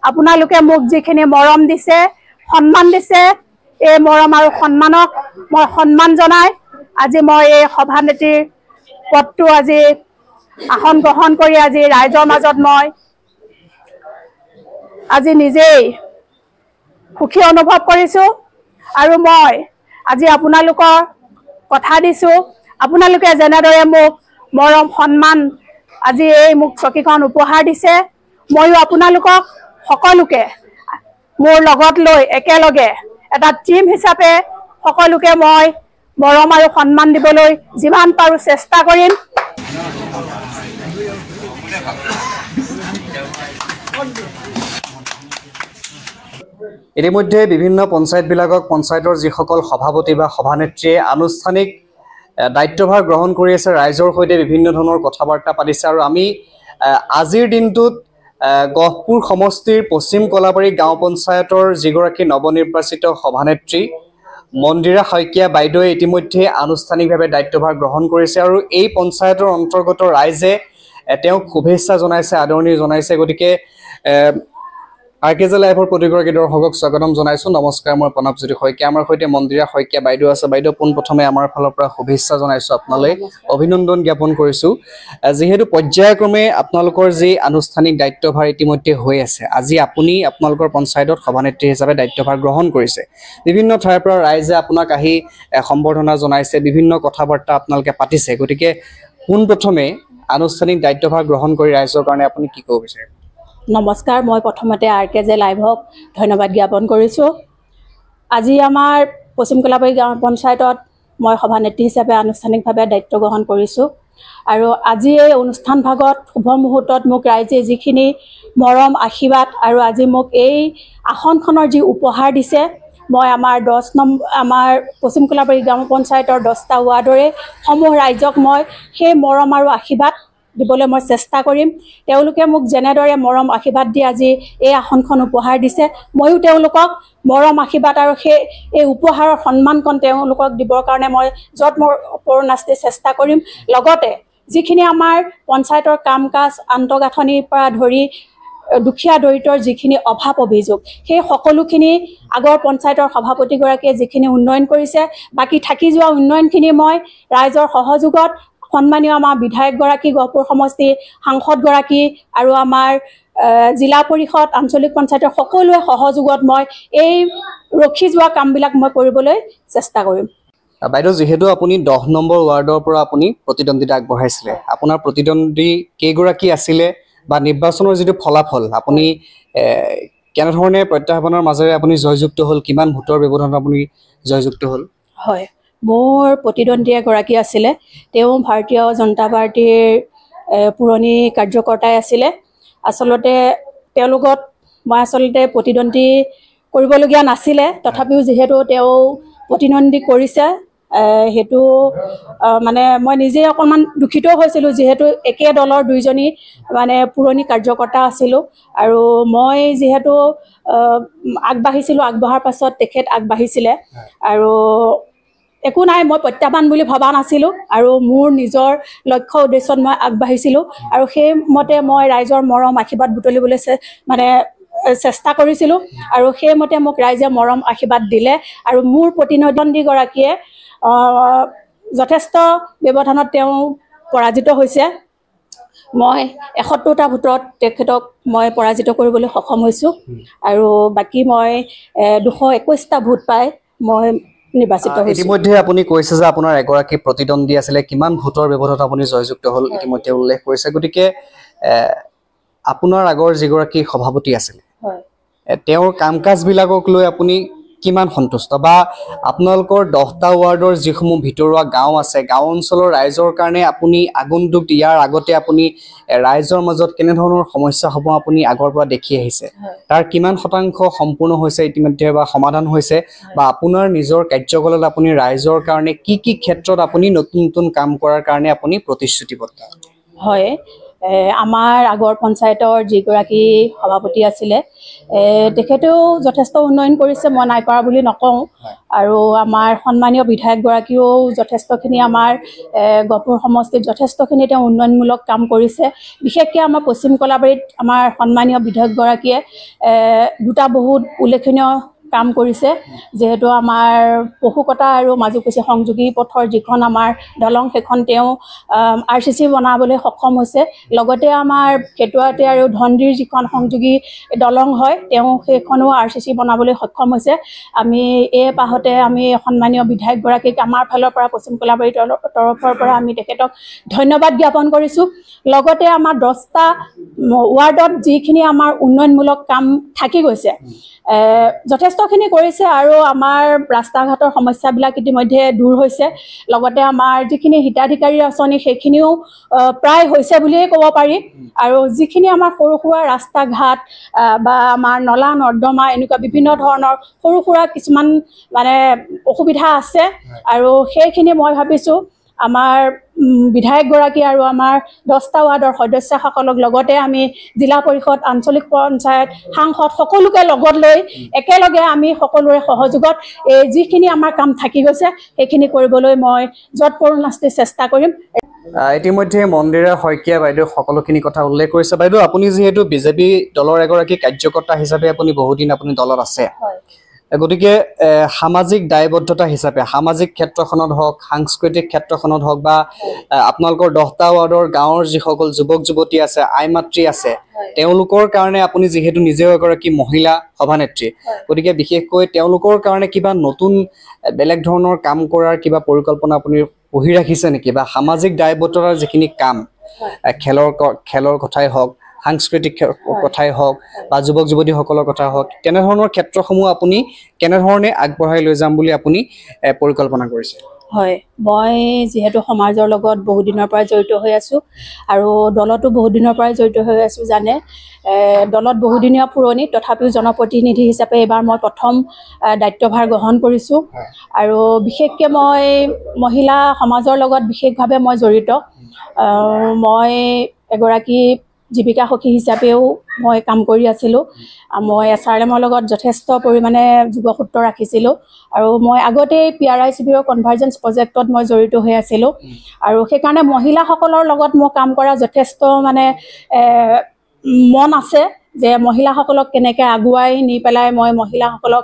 আপোনালোকে মোক যিখিনি মৰম দিছে সন্মান দিছে এই মৰম আৰু সন্মানক মই সন্মান জনাই আজি মই এই সভানেত্ৰীৰ পদটো আজি আসন গ্ৰহণ কৰি আজি ৰাইজৰ মাজত মই আজি নিজেই সুখী অনুভৱ কৰিছো আৰু মই আজি আপোনালোকৰ কথা দিছো আপোনালোকে যেনেদৰে মোক মৰম সন্মান আজি এই মোক চকীখন উপহাৰ দিছে ময়ো আপোনালোকক সকলোকে মোৰ লগত লৈ একেলগে এটা টিম হিচাপে সকলোকে মই মৰম আৰু সন্মান দিবলৈ যিমান পাৰো চেষ্টা কৰিম ইতিমধ্যে বিভিন্ন পঞ্চায়তবিলাকক পঞ্চায়তৰ যিসকল সভাপতি বা সভানেত্ৰীয়ে আনুষ্ঠানিক দায়িত্বভাৰ গ্ৰহণ কৰি আছে ৰাইজৰ সৈতে বিভিন্ন ধৰণৰ কথাবাৰ্তা পাতিছে আৰু আমি আজিৰ দিনটোত গহপুৰ সমষ্টিৰ পশ্চিম কলাবাৰী গাঁও পঞ্চায়তৰ যিগৰাকী নৱনিৰ্বাচিত সভানেত্ৰী মন্দিৰা শইকীয়া বাইদেৱে ইতিমধ্যে আনুষ্ঠানিকভাৱে দায়িত্বভাৰ গ্ৰহণ কৰিছে আৰু এই পঞ্চায়তৰ অন্তৰ্গত ৰাইজে তেওঁক শুভেচ্ছা জনাইছে আদৰণি জনাইছে গতিকে আৰকেজে লাইভৰ প্ৰতিগৰাকী দৰ্শকক স্বাগতম জনাইছো নমস্কাৰ মই প্ৰণৱজ্যোতি শইকীয়া আমাৰ সৈতে মন্দিৰা শইকীয়া বাইদেউ আছে বাইদেউ পোনপ্ৰথমে আমাৰ ফালৰ পৰা শুভেচ্ছা জনাইছো আপোনালৈ অভিনন্দন জ্ঞাপন কৰিছো যিহেতু পৰ্যায়ক্ৰমে আপোনালোকৰ যি আনুষ্ঠানিক দায়িত্বভাৰ ইতিমধ্যে হৈ আছে আজি আপুনি আপোনালোকৰ পঞ্চায়তত সভানেত্ৰী হিচাপে দায়িত্বভাৰ গ্ৰহণ কৰিছে বিভিন্ন ঠাইৰ পৰা ৰাইজে আপোনাক আহি সম্বৰ্ধনা জনাইছে বিভিন্ন কথাবাৰ্তা আপোনালোকে পাতিছে গতিকে পোনপ্ৰথমে আনুষ্ঠানিক দায়িত্বভাৰ গ্ৰহণ কৰি ৰাইজৰ কাৰণে আপুনি কি ক'ব বিচাৰে নমস্কাৰ মই প্ৰথমতে আৰকেজে লাইভক ধন্যবাদ জ্ঞাপন কৰিছোঁ আজি আমাৰ পশ্চিম কলাবাৰী গাঁও পঞ্চায়তত মই সভানেত্ৰী হিচাপে আনুষ্ঠানিকভাৱে দায়িত্ব গ্ৰহণ কৰিছোঁ আৰু আজি এই অনুষ্ঠান ভাগত শুভ মুহূৰ্তত মোক ৰাইজে যিখিনি মৰম আশীৰ্বাদ আৰু আজি মোক এই আসনখনৰ যি উপহাৰ দিছে মই আমাৰ আমাৰ পশ্চিম কলাবাৰী গাঁও পঞ্চায়তৰ 10টা ৱাৰ্ডৰে সমূহ ৰাইজক মই সেই মৰম আৰু আশীৰ্বাদ দিবলৈ মই চেষ্টা কৰিম তেওঁলোকে মোক যেনেদৰে মৰম আশীৰ্বাদ দি আজি এই আসনখন উপহাৰ দিছে ময়ো তেওঁলোকক মৰম আশীৰ্বাদ আৰু এই উপহাৰৰ সন্মানকণ তেওঁলোকক দিবৰ কাৰণে মই যত মোৰ পৰনাস্তি চেষ্টা কৰিম লগতে যিখিনি আমাৰ পঞ্চায়তৰ কাম কাজ আন্তঃগাঁথনিৰ পৰা ধৰি দুখীয়া দৰিদ্ৰৰ যিখিনি অভাৱ অভিযোগ সেই সকলোখিনি আগৰ পঞ্চায়তৰ সভাপতিগৰাকীয়ে যিখিনি উন্নয়ন কৰিছে বাকি থাকি যোৱা উন্নয়নখিনি মই ৰাইজৰ সহযোগত সন্মানীয় আমাৰ বিধায়কগৰাকী গহপুৰ সমষ্টি সাংসদগৰাকী আৰু আমাৰ জিলা পৰিষদ আঞ্চলিক পঞ্চায়তৰ সকলোৱে সহযোগত মই এই ৰখি যোৱা কামবিলাক মই কৰিবলৈ চেষ্টা কৰিম বাইদেউ যেহেতু আপুনি 10 নম্বৰ ৱাৰ্ডৰ পৰা আপুনি প্ৰতিদ্বন্দ্বিতা আগবঢ়াইছিলে আপোনাৰ প্ৰতিদ্বন্দ্বী কেইগৰাকী আছিলে বা নিৰ্বাচনৰ যিটো ফলাফল আপুনি কেনে ধৰণে প্ৰত্যাহ্বানৰ মাজেৰে আপুনি জয়যুক্ত হ'ল কিমান ভোটৰ ব্যৱধানত আপুনি জয়যুক্ত হ'ল হয় মোৰ প্ৰতিদ্বন্দ্বী এগৰাকী আছিলে তেওঁ ভাৰতীয় জনতা পাৰ্টিৰ পুৰণি কাৰ্যকৰ্তাই আছিলে আচলতে তেওঁলোকত মই আচলতে প্ৰতিদ্বন্দ্বী কৰিবলগীয়া নাছিলে তথাপিও যিহেতু তেওঁ প্ৰতিদ্বন্দ্বী কৰিছে হেতু মানে মই নিজে অকমান দুখিত হৈছিলোঁ যেহেতু একে দলৰ দুইজনী মানে পুৰণি কাৰ্যকৰ্তা আছিলোঁ আৰু মই যেহেতু আগবাঢ়িছিলোঁ আগবঢ়াৰ পাছত তেখেত আগবাঢ়িছিলে আৰু একো নাই মই প্ৰত্যাহ্বান বুলি ভবা নাছিলোঁ আৰু মোৰ নিজৰ লক্ষ্য উদ্দেশ্যত মই আগবাঢ়িছিলোঁ আৰু সেই মতে মই ৰাইজৰ মৰম আশীৰ্বাদ বুটলিবলৈ মানে চেষ্টা কৰিছিলোঁ আৰু সেইমতে মোক ৰাইজে মৰম আশীৰ্বাদ দিলে আৰু মোৰ প্ৰতিদ্বন্দ্বীগৰাকীয়ে যথেষ্ট ব্যৱধানত তেওঁ পৰাজিত হৈছে মই 71টা ভোটত তেখেতক মই পৰাজিত কৰিবলৈ সক্ষম হৈছোঁ আৰু বাকি মই 221টা ভোট পাই মই নিৰ্বাচিত হৈছোঁ ইতিমধ্যে আপুনি কৈছে যে আপোনাৰ এগৰাকী প্ৰতিদ্বন্দ্বী আছিলে কিমান ভোটৰ ব্যৱধানত আপুনি জয়যুক্ত হ'ল ইতিমধ্যে উল্লেখ কৰিছে গতিকে আপোনাৰ আগৰ যিগৰাকী সভাপতি আছিলে তেওঁৰ কাম কাজবিলাকক লৈ আপুনি কিমান সন্তুষ্ট বা আপোনালোকৰ 10টা ৱাৰ্ডৰ যিসমূহ ভিতৰুৱা গাঁও আছে গাঁও অঞ্চলৰ ৰাইজৰ কাৰণে আপুনি আগন্তুক ইয়াৰ আগতে আপুনি ৰাইজৰ মাজত কেনে ধৰণৰ সমস্যা হ'ব আপুনি আগৰ পৰা দেখি আহিছে তাৰ কিমান শতাংশ সম্পূৰ্ণ হৈছে ইতিমধ্যে বা সমাধান হৈছে বা আপোনাৰ নিজৰ কাৰ্যকলাপত আপুনি ৰাইজৰ কাৰণে কি কি ক্ষেত্ৰত আপুনি নতুন নতুন কাম কৰাৰ কাৰণে আপুনি প্ৰতিশ্ৰুতিবদ্ধ হয় আমাৰ আগৰ পঞ্চায়তৰ যিগৰাকী সভাপতি আছিলে তেখেতেও যথেষ্ট উন্নয়ন কৰিছে, মই নাই কৰা বুলি নকওঁ। আৰু আমাৰ সন্মানীয় বিধায়কগৰাকীয়েও যথেষ্টখিনি আমাৰ গহপুৰ সমষ্টিত যথেষ্টখিনি তেওঁ উন্নয়নমূলক কাম কৰিছে। বিশেষকৈ আমাৰ পশ্চিম কলাবাৰীত আমাৰ সন্মানীয় বিধায়কগৰাকীয়ে দুটা বহুত উল্লেখনীয় কাম কৰিছে। যিহেতু আমাৰ পশুকটা আৰু মাজুকুছি সংযোগী পথৰ যিখন আমাৰ দলং সেইখন তেওঁ RCC বনাবলৈ সক্ষম হৈছে। লগতে আমাৰ কেতুৱাতে আৰু ধনদিৰ যিখন সংযোগী দলং হয় তেওঁ সেইখনো RCC বনাবলৈ সক্ষম হৈছে। আমি এই পাহতে আমি সন্মানীয় বিধায়কগৰাকীক আমাৰ ফালৰ পৰা পশ্চিম কলাবাৰী তৰফৰ পৰা আমি তেখেতক ধন্যবাদ জ্ঞাপন কৰিছোঁ। লগতে আমাৰ 10টা ৱাৰ্ডত যিখিনি আমাৰ উন্নয়নমূলক কাম থাকি গৈছে যথেষ্টখিনি কৰিছে আৰু আমাৰ ৰাস্তা ঘাটৰ সমস্যাবিলাক ইতিমধ্যে দূৰ হৈছে। লগতে আমাৰ যিখিনি হিতাধিকাৰী আঁচনি সেইখিনিও প্ৰায় হৈছে বুলিয়েই ক'ব পাৰি। আৰু যিখিনি আমাৰ সৰু সুৰা ৰাস্তা ঘাট বা আমাৰ নলা নৰ্দমা এনেকুৱা বিভিন্ন ধৰণৰ সৰু সুৰা কিছুমান মানে অসুবিধা আছে আৰু সেইখিনি মই ভাবিছোঁ আমাৰ বিধায়কগৰাকী আৰু আমাৰ 10টা ৱাৰ্ডৰ সদস্যসকলক লগতে আমি জিলা পৰিষদ, আঞ্চলিক পঞ্চায়ত, সাংসদ সকলোকে লগত লৈ একেলগে আমি সকলোৰে সহযোগত এই যিখিনি আমাৰ কাম থাকি গৈছে সেইখিনি কৰিবলৈ মই যৎপৰোনাস্তি চেষ্টা কৰিম। ইতিমধ্যে মন্দিৰা শইকীয়া বাইদেউ সকলোখিনি কথা উল্লেখ কৰিছে। বাইদেউ আপুনি যিহেতু বিজেপি দলৰ এগৰাকী কাৰ্যকৰ্তা হিচাপে আপুনি বহুদিন আপুনি দলত আছে, গতিকে সামাজিক দায়বদ্ধতা হিচাপে সামাজিক ক্ষেত্ৰখনত হওক, সাংস্কৃতিক ক্ষেত্ৰখনত হওক বা আপোনালোকৰ 10টা ৱাৰ্ডৰ গাঁৱৰ যিসকল যুৱক যুৱতী আছে, আই মাতৃ আছে, তেওঁলোকৰ কাৰণে আপুনি যিহেতু নিজেও এগৰাকী মহিলা সভানেত্ৰী, গতিকে বিশেষকৈ তেওঁলোকৰ কাৰণে কিবা নতুন বেলেগ ধৰণৰ কাম কৰাৰ কিবা পৰিকল্পনা আপুনি পুহি ৰাখিছে নেকি? বা সামাজিক দায়বদ্ধতাৰ যিখিনি কাম খেলৰ কথাই হওক, সাংস্কৃতিক কথাই হওক বা যুৱক যুৱতীসকলৰ কথা হওক, তেনেধৰণৰ ক্ষেত্ৰসমূহ আপুনি কেনেধৰণে আগবঢ়াই লৈ যাম বুলি আপুনি পৰিকল্পনা কৰিছে? হয়, মই যিহেতু সমাজৰ লগত বহুদিনৰ পৰা জড়িত হৈ আছোঁ আৰু দলতো বহুদিনৰ পৰাই জড়িত হৈ আছোঁ জানে। দলত বহুদিনীয়া পুৰণি, তথাপিও জনপ্ৰতিনিধি হিচাপে এইবাৰ মই প্ৰথম দায়িত্বভাৰ গ্ৰহণ কৰিছোঁ। আৰু বিশেষকৈ মই মহিলা সমাজৰ লগত বিশেষভাৱে মই জড়িত। মই এগৰাকী জীৱিকা সখী হিচাপেও মই কাম কৰি আছিলোঁ। মই SRMৰ লগত যথেষ্ট পৰিমাণে যোগসূত্ৰ ৰাখিছিলোঁ আৰু মই আগতেই PRI শিবিৰৰ কনভাৰ্জেঞ্চ প্ৰজেক্টত মই জড়িত হৈ আছিলোঁ। আৰু সেইকাৰণে মহিলাসকলৰ লগত মই কাম কৰা যথেষ্ট মানে মন আছে যে মহিলাসকলক কেনেকৈ আগুৱাই নি পেলাই মই মহিলাসকলক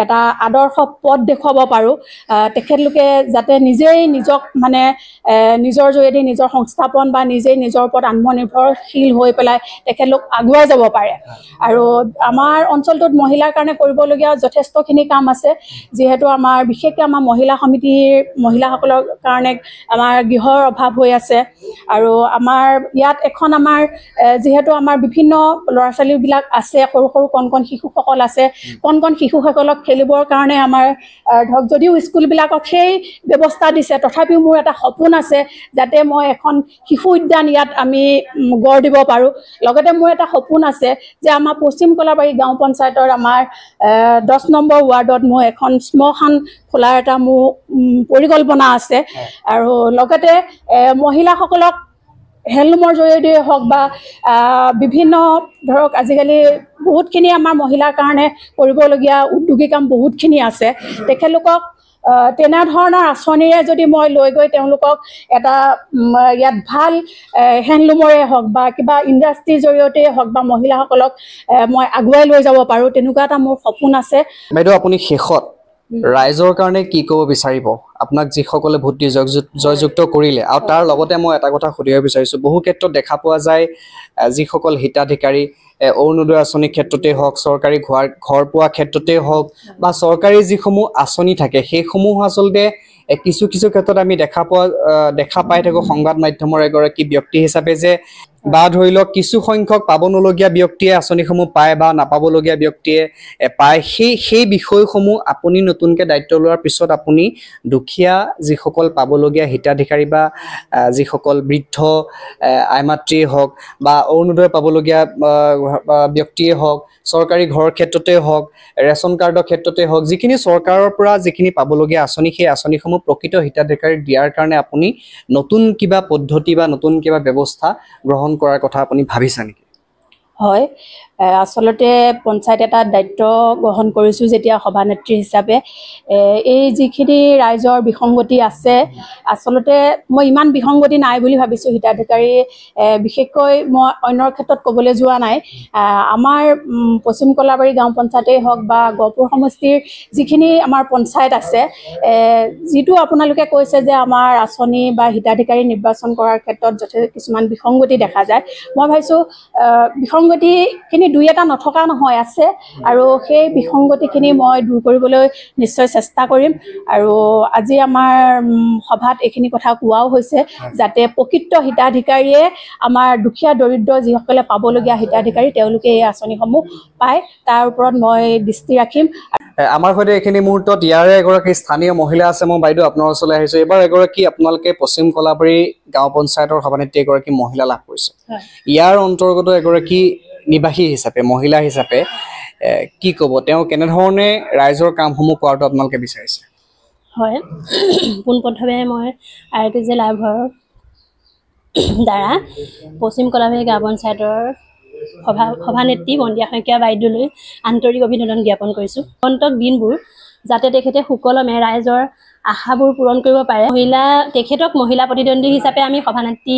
এটা আদৰ্শ পথ দেখুৱাব পাৰোঁ। তেখেতলোকে যাতে নিজেই নিজক মানে নিজৰ জৰিয়তে নিজৰ সংস্থাপন বা নিজেই নিজৰ ওপৰত আত্মনিৰ্ভৰশীল হৈ পেলাই তেখেতলোক আগুৱাই যাব পাৰে। আৰু আমাৰ অঞ্চলটোত মহিলাৰ কাৰণে কৰিবলগীয়া যথেষ্টখিনি কাম আছে। যিহেতু আমাৰ বিশেষকৈ আমাৰ মহিলা সমিতিৰ মহিলাসকলৰ কাৰণে আমাৰ গৃহৰ অভাৱ হৈ আছে। আৰু আমাৰ ইয়াত এখন আমাৰ যিহেতু আমাৰ বিভিন্ন ল'ৰা ছোৱালীবিলাক আছে, সৰু সৰু কণ কণ শিশুসকল আছে, কণ কণ শিশুসকলক খেলিবৰ কাৰণে আমাৰ ধৰক যদিও স্কুলবিলাকক সেই ব্যৱস্থা দিছে, তথাপিও মোৰ এটা সপোন আছে যাতে মই এখন শিশু উদ্যান ইয়াত আমি গঢ় দিব পাৰোঁ। লগতে মোৰ এটা সপোন আছে যে আমাৰ পশ্চিম কলাবাৰী গাঁও পঞ্চায়তৰ আমাৰ 10 নম্বৰ ৱাৰ্ডত মই এখন শ্মশান খোলাৰ এটা মোৰ পৰিকল্পনা আছে। আৰু লগতে মহিলাসকলক হেণ্ডলুমৰ জৰিয়তে হওক বা বিভিন্ন ধৰক আজিকালি বহুতখিনি আমাৰ মহিলাৰ কাৰণে কৰিবলগীয়া উদ্যোগী কাম বহুতখিনি আছে। তেখেতলোকক তেনেধৰণৰ আঁচনিৰে যদি মই লৈ গৈ তেওঁলোকক এটা ইয়াত ভাল হেণ্ডলুমৰে হওক বা কিবা ইণ্ডাষ্ট্ৰীৰ জৰিয়তে হওক বা মহিলাসকলক মই আগুৱাই লৈ যাব পাৰোঁ, তেনেকুৱা এটা মোৰ সপোন আছে। বাইদেউ, আপুনি শেষত ৰাইজৰ কাৰণে কি ক'ব বিচাৰিব? আপোনাক যিসকলে ভোট দি জয়যুক্ত কৰিলে, আৰু তাৰ লগতে মই এটা কথা সুধিব বিচাৰিছোঁ, বহু ক্ষেত্ৰত দেখা পোৱা যায় যিসকল হিতাধিকাৰী অৰুণোদয় আঁচনিৰ ক্ষেত্ৰতে হওক, চৰকাৰী ঘৰ পোৱা ক্ষেত্ৰতে হওক বা চৰকাৰী যিসমূহ আঁচনি থাকে সেইসমূহ আচলতে কিছু কিছু ক্ষেত্ৰত আমি দেখা পাই থাকোঁ সংবাদ মাধ্যমৰ এগৰাকী ব্যক্তি হিচাপে যে বা ধৰি লওক কিছু সংখ্যক পাব নলগীয়া ব্যক্তিয়ে আঁচনিসমূহ পায় বা নাপাবলগীয়া ব্যক্তিয়ে পায়। সেই বিষয়সমূহ আপুনি নতুনকৈ দায়িত্ব লোৱাৰ পিছত আপুনি দুখীয়া যিসকল পাবলগীয়া হিতাধিকাৰী বা যিসকল বৃদ্ধ আই মাতৃয়ে হওক বা অৰুণোদয় পাবলগীয়া ব্যক্তিয়ে হওক, চৰকাৰী ঘৰৰ ক্ষেত্ৰতে হওক, ৰেচন কাৰ্ডৰ ক্ষেত্ৰতে হওক, যিখিনি চৰকাৰৰ পৰা যিখিনি পাবলগীয়া আঁচনি সেই আঁচনিসমূহ প্ৰকৃত হিতাধিকাৰীক দিয়াৰ কাৰণে আপুনি নতুন কিবা পদ্ধতি বা নতুন কিবা ব্যৱস্থা গ্ৰহণ কৰাৰ কথা আপুনি ভাবিছে নেকি? হয়, আচলতে পঞ্চায়ত এটা দায়িত্ব গ্ৰহণ কৰিছোঁ যেতিয়া সভানেত্ৰী হিচাপে। এই যিখিনি ৰাইজৰ বিসংগতি আছে, আচলতে মই ইমান বিসংগতি নাই বুলি ভাবিছোঁ। হিতাধিকাৰী বিশেষকৈ মই অন্যৰ ক্ষেত্ৰত ক'বলৈ যোৱা নাই। আমাৰ পশ্চিম কলাবাৰী গাঁও পঞ্চায়তেই হওক বা গহপুৰ সমষ্টিৰ যিখিনি আমাৰ পঞ্চায়ত আছে, যিটো আপোনালোকে কৈছে যে আমাৰ আঁচনি বা হিতাধিকাৰী নিৰ্বাচন কৰাৰ ক্ষেত্ৰত যথেষ্ট কিছুমান বিসংগতি দেখা যায়, মই ভাবিছোঁ বিসংগতিখিনি দুই এটা নথকা নহয়, আছে। আৰু সেই বিসংগতিখিনি মই দূৰ কৰিবলৈ নিশ্চয় চেষ্টা কৰিম। আৰু আজি আমাৰ সভাত এইখিনি কথা কোৱাও হৈছে, যাতে প্ৰকৃত হিতাধিকাৰীয়ে আমাৰ দুখীয়া দৰিদ্ৰ যিসকলে পাবলগীয়া হিতাধিকাৰী তেওঁলোকে এই আঁচনিসমূহ পায়, তাৰ ওপৰত মই দৃষ্টি ৰাখিম। আমাৰ সৈতে এইখিনি মুহূৰ্তত ইয়াৰে এগৰাকী স্থানীয় মহিলা আছে। মই বাইদেউ আপোনাৰ ওচৰলৈ আহিছোঁ। এইবাৰ এগৰাকী আপোনালোকে পশ্চিম কলাবাৰী গাঁও পঞ্চায়তৰ সভানেত্ৰী এগৰাকী মহিলা লাভ কৰিছে। ইয়াৰ অন্তৰ্গত এগৰাকী নিবাসী হিচাপে, মহিলা হিচাপে কি ক'ব, তেওঁ কেনেধৰণে ৰাইজৰ কামসমূহ কৰাটো আপোনালোকে বিচাৰিছে? হয়, পোনপ্ৰথমে মই RKJ লাইভৰ দ্বাৰা পশ্চিম কলাবাৰী গাঁও পঞ্চায়তৰ সভানেত্ৰী বন্দিয়া শইকীয়া বাইদেউলৈ আন্তৰিক অভিনন্দন জ্ঞাপন কৰিছোঁ। আগন্তুক দিনবোৰ যাতে তেখেতে সুকলমে ৰাইজৰ আশাবোৰ পূৰণ কৰিব পাৰে। তেখেতক মহিলা প্ৰতিদ্বন্দ্বী হিচাপে আমি সভানেত্ৰী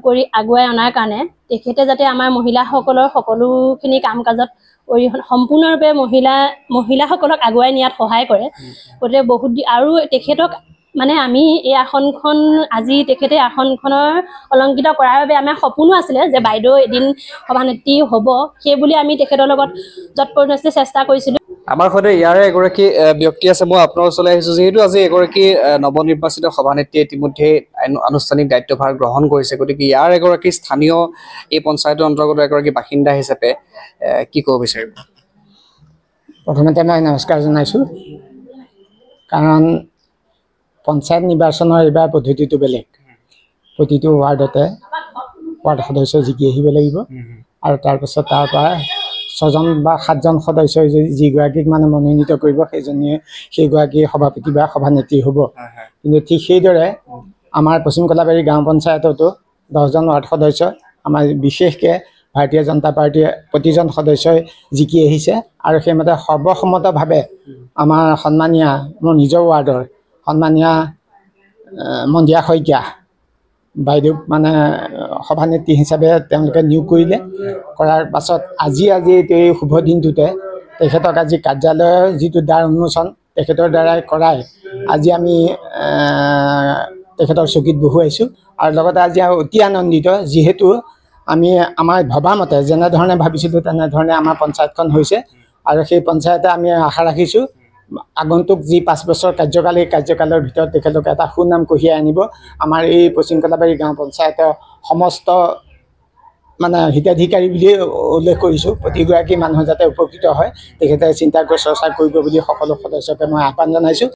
কৰি আগুৱাই অনাৰ কাৰণে তেখেতে যাতে আমাৰ মহিলাসকলৰ সকলোখিনি কাম কাজত সম্পূৰ্ণৰূপে মহিলাসকলক আগুৱাই নিয়াত সহায় কৰে। গতিকে আৰু তেখেতক মানে আমি এই আসনখন আজি তেখেতে আসনখনৰ অলংকৃত কৰাৰ বাবে আমাৰ সপোনো আছিলে যে বাইদেউ এদিন সভানেত্ৰী হ'ব, সেইবুলি আমি তেখেতৰ লগত যৎপৰোনাস্তি চেষ্টা কৰিছিলোঁ। আমাৰ সৈতে ইয়াৰে এগৰাকী ব্যক্তি আছে। মই আপোনাৰ ওচৰলৈ আহিছোঁ, যিহেতু আজি এগৰাকী নৱনিৰ্বাচিত সভানেত্ৰীয়ে ইতিমধ্যে আনুষ্ঠানিক দায়িত্বভাৰ গ্ৰহণ কৰিছে, গতিকে ইয়াৰ এগৰাকী স্থানীয় এই পঞ্চায়তৰ অন্তৰ্গত এগৰাকী বাসিন্দা হিচাপে কি ক'ব বিচাৰিব? প্ৰথমতে মই নমস্কাৰ জনাইছোঁ, কাৰণ পঞ্চায়ত নিৰ্বাচনৰ এইবাৰ পদ্ধতিটো বেলেগ। প্ৰতিটো ৱাৰ্ডতে ৱাৰ্ড সদস্য জিকি আহিব লাগিব, আৰু তাৰপিছত তাৰ পৰা 6জন বা 7জন সদস্যই যিগৰাকীক মানে মনোনীত কৰিব, সেইগৰাকী সভাপতি বা সভানেত্ৰী হ'ব। কিন্তু ঠিক সেইদৰে আমাৰ পশ্চিম কলাবাৰী গাঁও পঞ্চায়ততো 10জন ৱাৰ্ড সদস্য, আমাৰ বিশেষকৈ ভাৰতীয় জনতা পাৰ্টীয়ে প্ৰতিজন সদস্যই জিকি আহিছে। আৰু সেইমতে সৰ্বসন্মতভাৱে আমাৰ সন্মানীয়া, মোৰ নিজৰ ৱাৰ্ডৰ সন্মানীয়া বন্দিয়া শইকীয়া বাইদেউক মানে সভানেত্ৰী হিচাপে তেওঁলোকে নিয়োগ কৰিলে। কৰাৰ পাছত আজি এই শুভ দিনটোতে তেখেতক আজি কাৰ্যালয়ৰ যিটো দ্বাৰ উন্মোচন তেখেতৰ দ্বাৰাই কৰাই আজি আমি তেখেতৰ চকীত বহুৱাইছোঁ। আৰু লগতে আজি অতি আনন্দিত, যিহেতু আমি আমাৰ ভবামতে যেনেধৰণে ভাবিছিলোঁ তেনেধৰণে আমাৰ পঞ্চায়তখন হৈছে। আৰু সেই পঞ্চায়তে আমি আশা ৰাখিছোঁ আগন্তুক যি 5 বছৰ কাৰ্যকাল, এই কাৰ্যকালৰ ভিতৰত তেখেতলোকে এটা সুনাম কঢ়িয়াই আনিব। আমাৰ এই পশ্চিম কলাবাৰী গাঁও পঞ্চায়তৰ সমস্ত মানে হিতাধিকাৰী বুলি উল্লেখ কৰিছোঁ, প্ৰতিগৰাকী মানুহ যাতে উপকৃত হয় তেখেতে চিন্তা কৰি চৰ্চা কৰিব বুলি সকলো সদস্যকে মই আহ্বান জনাইছোঁ।